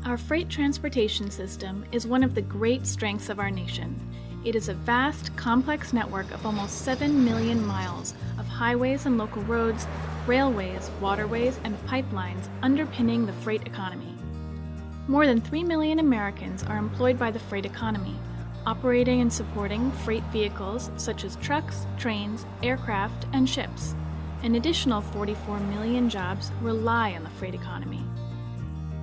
Our freight transportation system is one of the great strengths of our nation. It is a vast, complex network of almost 7 million miles of highways and local roads, railways, waterways, and pipelines underpinning the freight economy. More than 3 million Americans are employed by the freight economy, operating and supporting freight vehicles such as trucks, trains, aircraft, and ships. An additional 44 million jobs rely on the freight economy.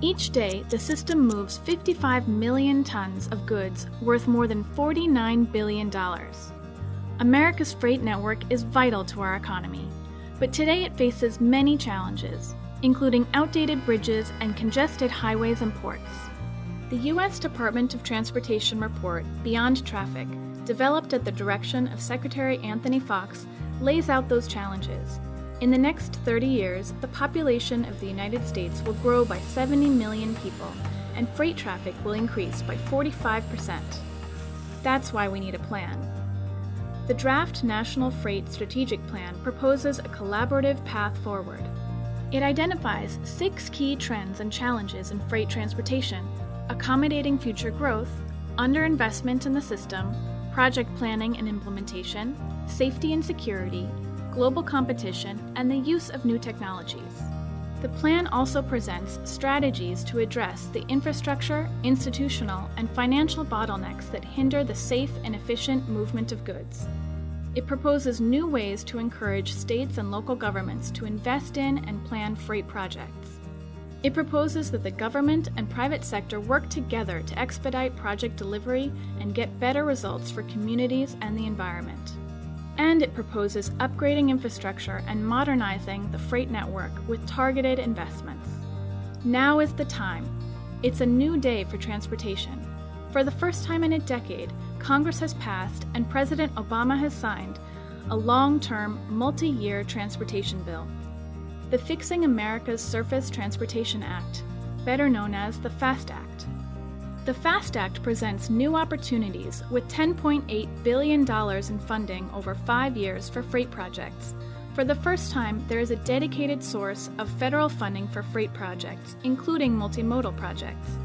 Each day, the system moves 55 million tons of goods worth more than $49 billion. America's freight network is vital to our economy, but today it faces many challenges, including outdated bridges and congested highways and ports. The U.S. Department of Transportation report, Beyond Traffic, developed at the direction of Secretary Anthony Foxx, lays out those challenges. In the next 30 years, the population of the United States will grow by 70 million people, and freight traffic will increase by 45%. That's why we need a plan. The draft National Freight Strategic Plan proposes a collaborative path forward. It identifies 6 key trends and challenges in freight transportation: accommodating future growth, underinvestment in the system, project planning and implementation, safety and security, global competition, and the use of new technologies. The plan also presents strategies to address the infrastructure, institutional, and financial bottlenecks that hinder the safe and efficient movement of goods. It proposes new ways to encourage states and local governments to invest in and plan freight projects. It proposes that the government and private sector work together to expedite project delivery and get better results for communities and the environment. And it proposes upgrading infrastructure and modernizing the freight network with targeted investments. Now is the time. It's a new day for transportation. For the first time in a decade, Congress has passed and President Obama has signed a long-term, multi-year transportation bill, the Fixing America's Surface Transportation Act, better known as the FAST Act. The FAST Act presents new opportunities with $10.8 billion in funding over 5 years for freight projects. For the first time, there is a dedicated source of federal funding for freight projects, including multimodal projects.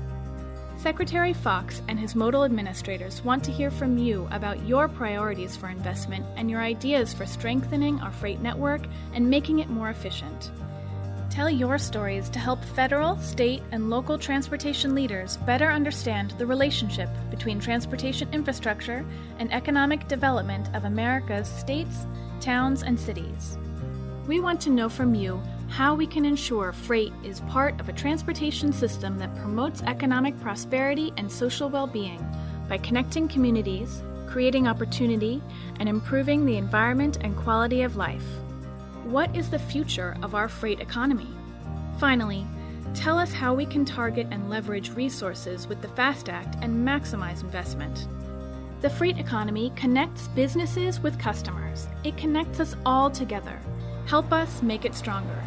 Secretary Foxx and his modal administrators want to hear from you about your priorities for investment and your ideas for strengthening our freight network and making it more efficient. Tell your stories to help federal, state, and local transportation leaders better understand the relationship between transportation infrastructure and economic development of America's states, towns, and cities. We want to know from you how we can ensure freight is part of a transportation system that promotes economic prosperity and social well-being by connecting communities, creating opportunity, and improving the environment and quality of life. What is the future of our freight economy? Finally, tell us how we can target and leverage resources with the FAST Act and maximize investment. The freight economy connects businesses with customers. It connects us all together. Help us make it stronger.